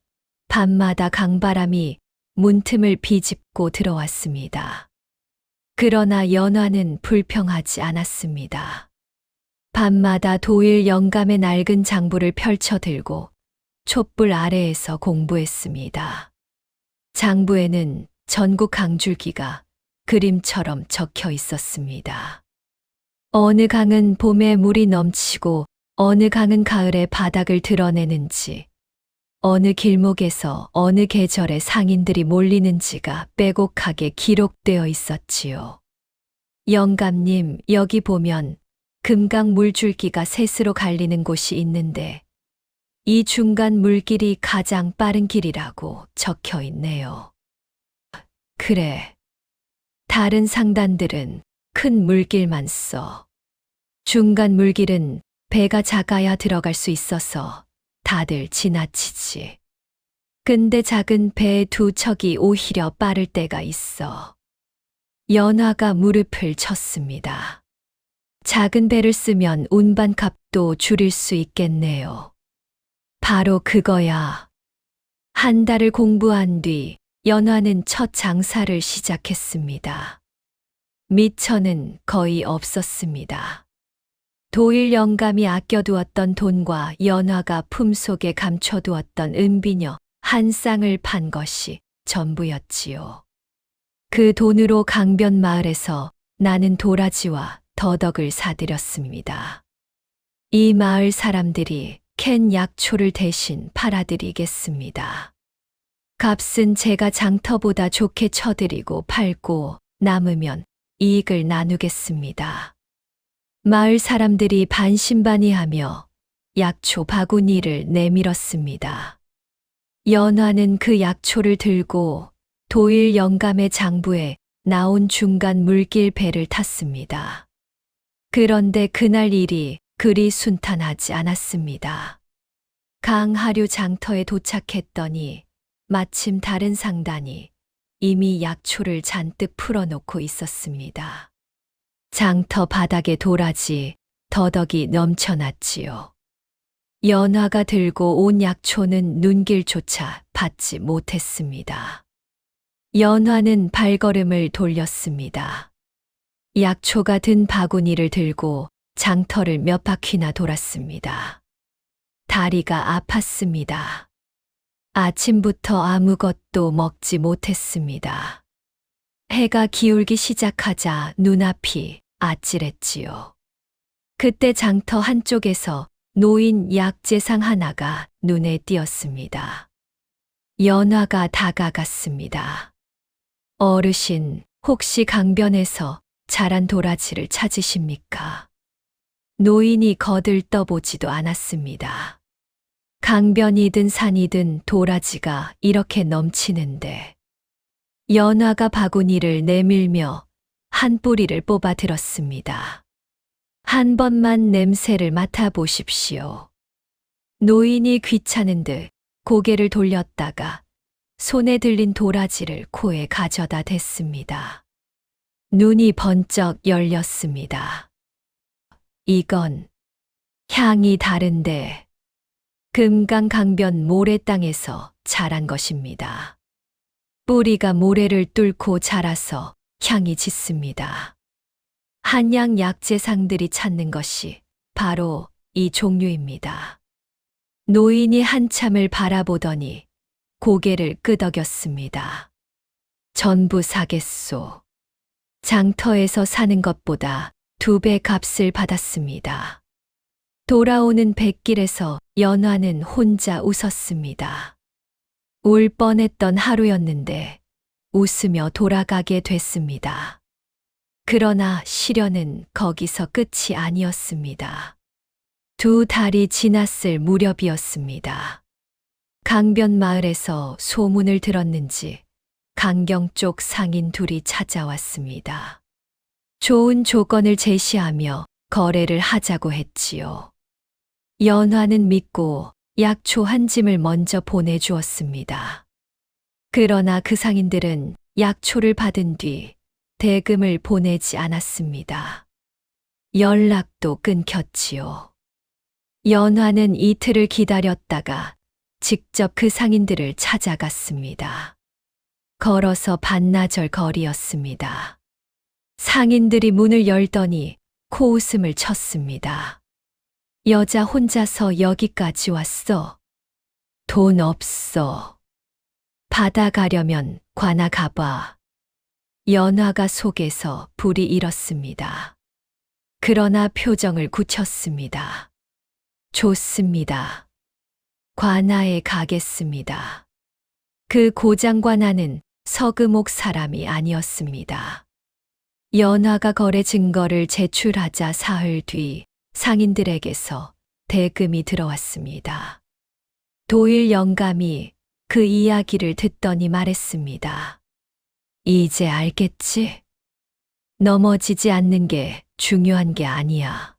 밤마다 강바람이 문틈을 비집고 들어왔습니다. 그러나 연화는 불평하지 않았습니다. 밤마다 도일 영감의 낡은 장부를 펼쳐 들고 촛불 아래에서 공부했습니다. 장부에는 전국 강줄기가 그림처럼 적혀 있었습니다. 어느 강은 봄에 물이 넘치고 어느 강은 가을에 바닥을 드러내는지, 어느 길목에서 어느 계절에 상인들이 몰리는지가 빼곡하게 기록되어 있었지요. 영감님, 여기 보면 금강 물줄기가 셋으로 갈리는 곳이 있는데 이 중간 물길이 가장 빠른 길이라고 적혀 있네요. 그래. 다른 상단들은 큰 물길만 써. 중간 물길은 배가 작아야 들어갈 수 있어서 다들 지나치지. 근데 작은 배 두 척이 오히려 빠를 때가 있어. 연화가 무릎을 쳤습니다. 작은 배를 쓰면 운반값도 줄일 수 있겠네요. 바로 그거야. 한 달을 공부한 뒤 연화는 첫 장사를 시작했습니다. 미처는 거의 없었습니다. 도일 영감이 아껴두었던 돈과 연화가 품속에 감춰두었던 은비녀 한 쌍을 판 것이 전부였지요. 그 돈으로 강변 마을에서 나는 도라지와 더덕을 사들였습니다. 이 마을 사람들이 캔 약초를 대신 팔아드리겠습니다. 값은 제가 장터보다 좋게 쳐드리고 팔고 남으면 이익을 나누겠습니다. 마을 사람들이 반신반의하며 약초 바구니를 내밀었습니다. 연화는 그 약초를 들고 도일 영감의 장부에 나온 중간 물길 배를 탔습니다. 그런데 그날 일이 그리 순탄하지 않았습니다. 강하류 장터에 도착했더니 마침 다른 상단이 이미 약초를 잔뜩 풀어놓고 있었습니다. 장터 바닥에 도라지, 더덕이 넘쳐났지요. 연화가 들고 온 약초는 눈길조차 받지 못했습니다. 연화는 발걸음을 돌렸습니다. 약초가 든 바구니를 들고 장터를 몇 바퀴나 돌았습니다. 다리가 아팠습니다. 아침부터 아무것도 먹지 못했습니다. 해가 기울기 시작하자 눈앞이 아찔했지요. 그때 장터 한쪽에서 놓인 약재상 하나가 눈에 띄었습니다. 연화가 다가갔습니다. 어르신, 혹시 강변에서 자란 도라지를 찾으십니까? 노인이 거들떠보지도 않았습니다. 강변이든 산이든 도라지가 이렇게 넘치는데 연화가 바구니를 내밀며 한 뿌리를 뽑아 들었습니다. 한 번만 냄새를 맡아보십시오. 노인이 귀찮은 듯 고개를 돌렸다가 손에 들린 도라지를 코에 가져다 댔습니다. 눈이 번쩍 열렸습니다. 이건 향이 다른데 금강강변 모래 땅에서 자란 것입니다. 뿌리가 모래를 뚫고 자라서 향이 짙습니다. 한양 약재상들이 찾는 것이 바로 이 종류입니다. 노인이 한참을 바라보더니 고개를 끄덕였습니다. 전부 사겠소. 장터에서 사는 것보다 2배 값을 받았습니다. 돌아오는 뱃길에서 연화는 혼자 웃었습니다. 울 뻔했던 하루였는데 웃으며 돌아가게 됐습니다. 그러나 시련은 거기서 끝이 아니었습니다. 2달이 지났을 무렵이었습니다. 강변 마을에서 소문을 들었는지 강경 쪽 상인 둘이 찾아왔습니다. 좋은 조건을 제시하며 거래를 하자고 했지요. 연화는 믿고 약초 한 짐을 먼저 보내주었습니다. 그러나 그 상인들은 약초를 받은 뒤 대금을 보내지 않았습니다. 연락도 끊겼지요. 연화는 이틀을 기다렸다가 직접 그 상인들을 찾아갔습니다. 걸어서 반나절 거리였습니다. 상인들이 문을 열더니 코웃음을 쳤습니다. 여자 혼자서 여기까지 왔어. 돈 없어. 받아가려면 관아 가봐. 연화가 속에서 불이 일었습니다. 그러나 표정을 굳혔습니다. 좋습니다. 관아에 가겠습니다. 그 고장관아는 서금옥 사람이 아니었습니다. 연화가 거래 증거를 제출하자 사흘 뒤 상인들에게서 대금이 들어왔습니다. 도일 영감이 그 이야기를 듣더니 말했습니다. 이제 알겠지? 넘어지지 않는 게 중요한 게 아니야.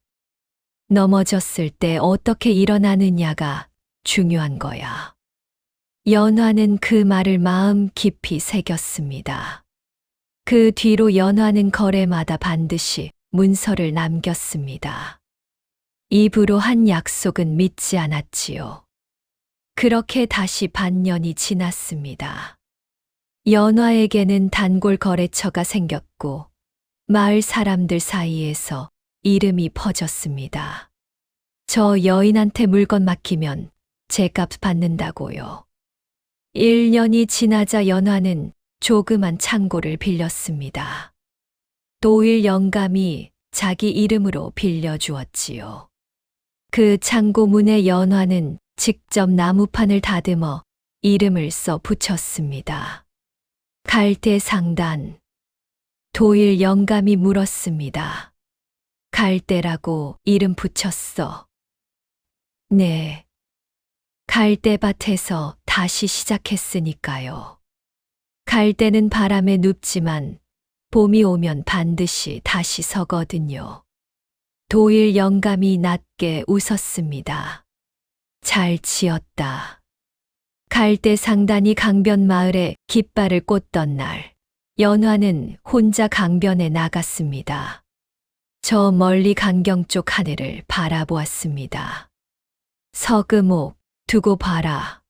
넘어졌을 때 어떻게 일어나느냐가 중요한 거야. 연화는 그 말을 마음 깊이 새겼습니다. 그 뒤로 연화는 거래마다 반드시 문서를 남겼습니다. 입으로 한 약속은 믿지 않았지요. 그렇게 다시 반년이 지났습니다. 연화에게는 단골 거래처가 생겼고 마을 사람들 사이에서 이름이 퍼졌습니다. 저 여인한테 물건 맡기면 제값 받는다고요. 1년이 지나자 연화는 조그만 창고를 빌렸습니다. 도일 영감이 자기 이름으로 빌려주었지요. 그 창고 문에 연화는 직접 나무판을 다듬어 이름을 써 붙였습니다. 갈대상단. 도일 영감이 물었습니다. 갈대라고 이름 붙였어. 네. 갈대밭에서 다시 시작했으니까요. 갈대는 바람에 눕지만 봄이 오면 반드시 다시 서거든요. 도일 영감이 낮게 웃었습니다. 잘 지었다. 갈대 상단이 강변 마을에 깃발을 꽂던 날, 연화는 혼자 강변에 나갔습니다. 저 멀리 강경 쪽 하늘을 바라보았습니다. 서금옥, 두고 봐라.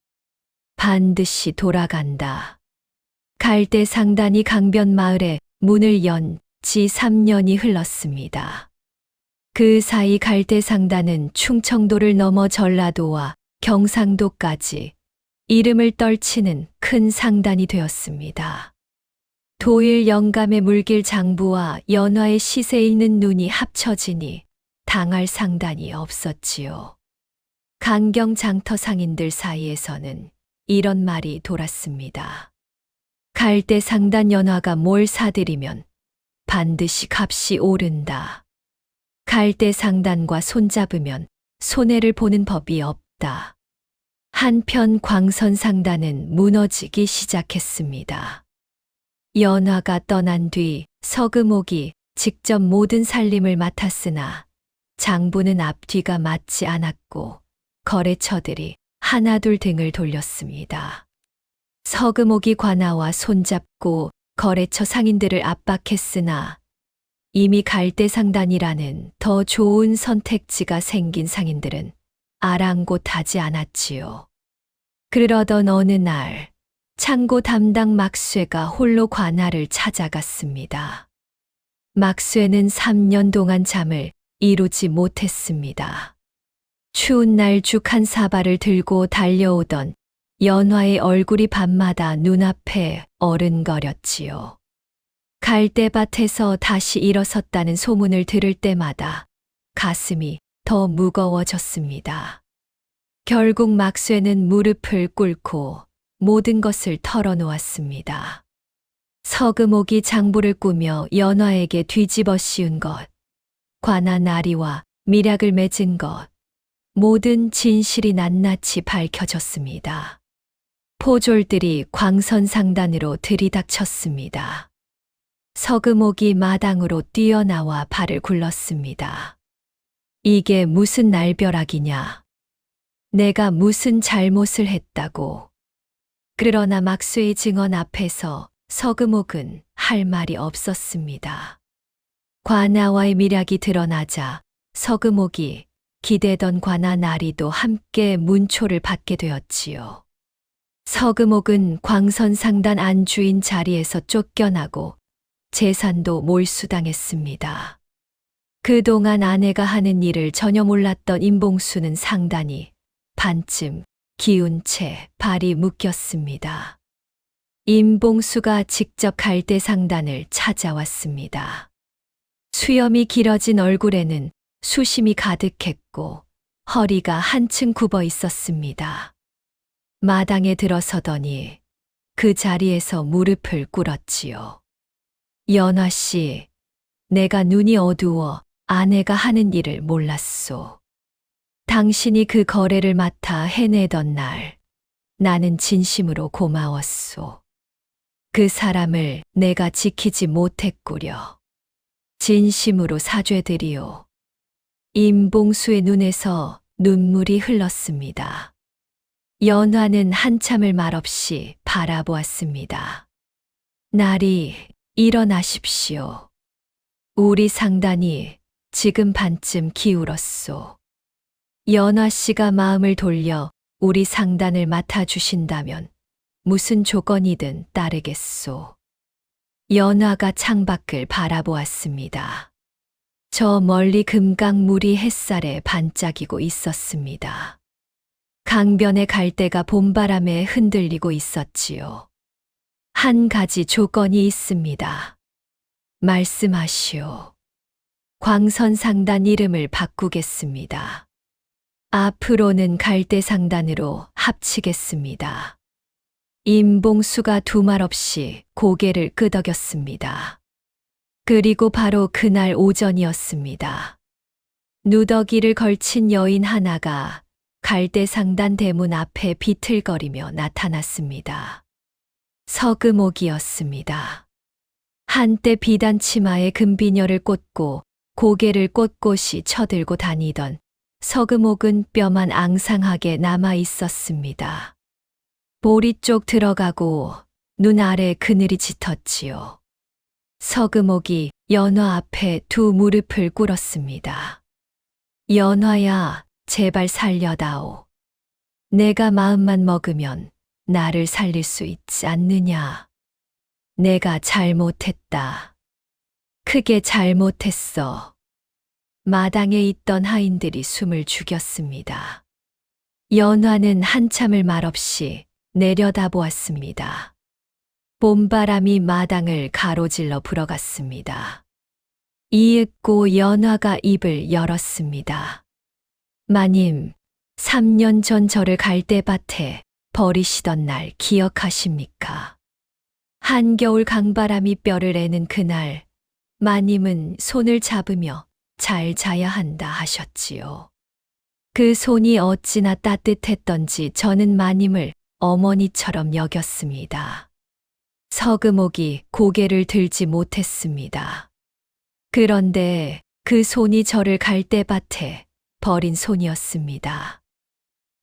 반드시 돌아간다. 갈대 상단이 강변 마을에 문을 연 지 3년이 흘렀습니다. 그 사이 갈대 상단은 충청도를 넘어 전라도와 경상도까지 이름을 떨치는 큰 상단이 되었습니다. 도일 영감의 물길 장부와 연화의 시세 있는 눈이 합쳐지니 당할 상단이 없었지요. 강경 장터 상인들 사이에서는 이런 말이 돌았습니다. 갈대 상단 연화가 뭘 사들이면 반드시 값이 오른다. 갈대 상단과 손잡으면 손해를 보는 법이 없다. 한편 광선 상단은 무너지기 시작했습니다. 연화가 떠난 뒤 서금옥이 직접 모든 살림을 맡았으나 장부는 앞뒤가 맞지 않았고 거래처들이 하나둘 등을 돌렸습니다. 서금옥이 관아와 손잡고 거래처 상인들을 압박했으나 이미 갈대상단이라는 더 좋은 선택지가 생긴 상인들은 아랑곳하지 않았지요. 그러던 어느 날 창고 담당 막쇠가 홀로 관아를 찾아갔습니다. 막쇠는 3년 동안 잠을 이루지 못했습니다. 추운 날 죽 한 사발을 들고 달려오던 연화의 얼굴이 밤마다 눈앞에 어른거렸지요. 갈대밭에서 다시 일어섰다는 소문을 들을 때마다 가슴이 더 무거워졌습니다. 결국 막쇠는 무릎을 꿇고 모든 것을 털어놓았습니다. 서금옥이 장부를 꾸며 연화에게 뒤집어 씌운 것, 관아 나리와 미략을 맺은 것, 모든 진실이 낱낱이 밝혀졌습니다. 포졸들이 광선상단으로 들이닥쳤습니다. 서금옥이 마당으로 뛰어나와 발을 굴렀습니다. 이게 무슨 날벼락이냐? 내가 무슨 잘못을 했다고. 그러나 막쇠의 증언 앞에서 서금옥은 할 말이 없었습니다. 관아와의 미략이 드러나자 서금옥이 기대던 관아 나리도 함께 문초를 받게 되었지요. 서금옥은 광선상단 안주인 자리에서 쫓겨나고 재산도 몰수당했습니다. 그동안 아내가 하는 일을 전혀 몰랐던 임봉수는 상단이 반쯤 기운 채 발이 묶였습니다. 임봉수가 직접 갈대상단을 찾아왔습니다. 수염이 길어진 얼굴에는 수심이 가득했고 허리가 한층 굽어 있었습니다. 마당에 들어서더니 그 자리에서 무릎을 꿇었지요. 연화 씨, 내가 눈이 어두워 아내가 하는 일을 몰랐소. 당신이 그 거래를 맡아 해내던 날, 나는 진심으로 고마웠소. 그 사람을 내가 지키지 못했구려. 진심으로 사죄드리오. 임봉수의 눈에서 눈물이 흘렀습니다. 연화는 한참을 말없이 바라보았습니다. 나리, 일어나십시오. 우리 상단이 지금 반쯤 기울었소. 연화 씨가 마음을 돌려 우리 상단을 맡아주신다면 무슨 조건이든 따르겠소. 연화가 창밖을 바라보았습니다. 저 멀리 금강물이 햇살에 반짝이고 있었습니다. 강변의 갈대가 봄바람에 흔들리고 있었지요. 한 가지 조건이 있습니다. 말씀하시오. 광선상단 이름을 바꾸겠습니다. 앞으로는 갈대상단으로 합치겠습니다. 임봉수가 두말 없이 고개를 끄덕였습니다. 그리고 바로 그날 오전이었습니다. 누더기를 걸친 여인 하나가 갈대상단 대문 앞에 비틀거리며 나타났습니다. 서금옥이었습니다. 한때 비단 치마에 금비녀를 꽂고 고개를 꼿꼿이 쳐들고 다니던 서금옥은 뼈만 앙상하게 남아 있었습니다. 보리 쪽 들어가고 눈 아래 그늘이 짙었지요. 서금옥이 연화 앞에 두 무릎을 꿇었습니다. 연화야, 제발 살려다오. 내가 마음만 먹으면 나를 살릴 수 있지 않느냐. 내가 잘못했다. 크게 잘못했어. 마당에 있던 하인들이 숨을 죽였습니다. 연화는 한참을 말없이 내려다보았습니다. 봄바람이 마당을 가로질러 불어갔습니다. 이윽고 연화가 입을 열었습니다. 마님, 3년 전 저를 갈대밭에 버리시던 날 기억하십니까? 한겨울 강바람이 뼈를 애는 그날, 마님은 손을 잡으며 잘 자야 한다 하셨지요. 그 손이 어찌나 따뜻했던지 저는 마님을 어머니처럼 여겼습니다. 서금옥이 고개를 들지 못했습니다. 그런데 그 손이 저를 갈대밭에 버린 손이었습니다.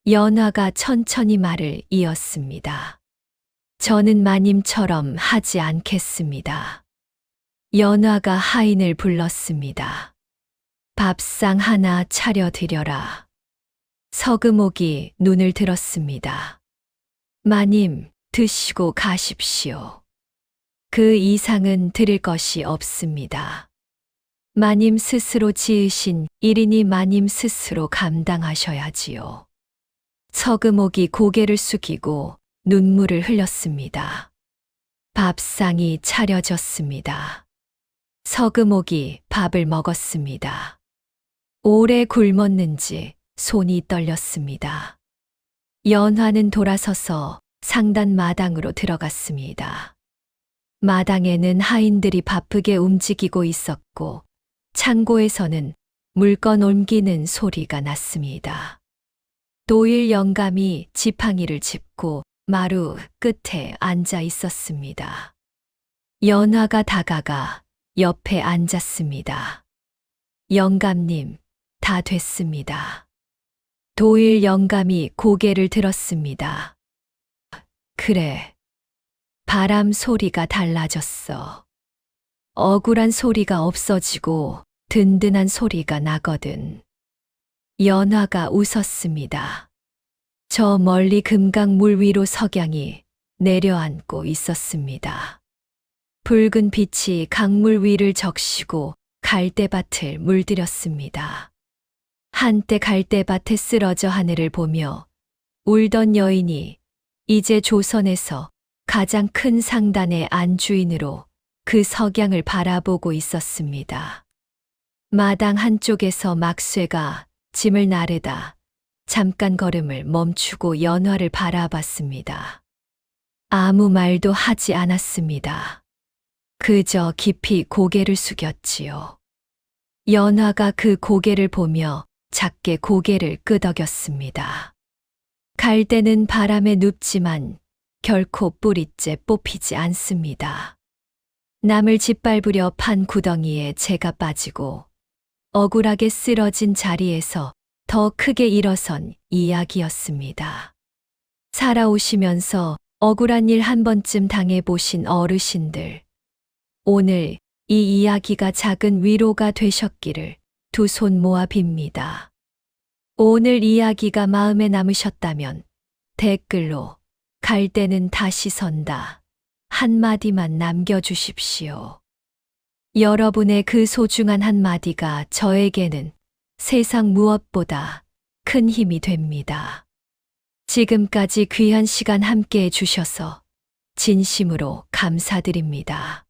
연화가 천천히 말을 이었습니다. 저는 마님처럼 하지 않겠습니다. 연화가 하인을 불렀습니다. 밥상 하나 차려드려라. 서금옥이 눈을 들었습니다. 마님, 드시고 가십시오. 그 이상은 드릴 것이 없습니다. 마님 스스로 지으신 일이니 마님 스스로 감당하셔야지요. 서금옥이 고개를 숙이고 눈물을 흘렸습니다. 밥상이 차려졌습니다. 서금옥이 밥을 먹었습니다. 오래 굶었는지 손이 떨렸습니다. 연화는 돌아서서 상단 마당으로 들어갔습니다. 마당에는 하인들이 바쁘게 움직이고 있었고 창고에서는 물건 옮기는 소리가 났습니다. 도일 영감이 지팡이를 짚고 마루 끝에 앉아 있었습니다. 연화가 다가가 옆에 앉았습니다. 영감님, 다 됐습니다. 도일 영감이 고개를 들었습니다. 그래. 바람 소리가 달라졌어. 억울한 소리가 없어지고 든든한 소리가 나거든. 연화가 웃었습니다. 저 멀리 금강물 위로 석양이 내려앉고 있었습니다. 붉은 빛이 강물 위를 적시고 갈대밭을 물들였습니다. 한때 갈대밭에 쓰러져 하늘을 보며 울던 여인이 이제 조선에서 가장 큰 상단의 안주인으로 그 석양을 바라보고 있었습니다. 마당 한쪽에서 막쇠가 짐을 나르다 잠깐 걸음을 멈추고 연화를 바라봤습니다. 아무 말도 하지 않았습니다. 그저 깊이 고개를 숙였지요. 연화가 그 고개를 보며 작게 고개를 끄덕였습니다. 갈대는 바람에 눕지만 결코 뿌리째 뽑히지 않습니다. 남을 짓밟으려 판 구덩이에 재가 빠지고 억울하게 쓰러진 자리에서 더 크게 일어선 이야기였습니다. 살아오시면서 억울한 일 한 번쯤 당해보신 어르신들. 오늘 이 이야기가 작은 위로가 되셨기를 두 손 모아 빕니다. 오늘 이야기가 마음에 남으셨다면 댓글로 갈 때는 다시 선다 한마디만 남겨주십시오. 여러분의 그 소중한 한마디가 저에게는 세상 무엇보다 큰 힘이 됩니다. 지금까지 귀한 시간 함께 해주셔서 진심으로 감사드립니다.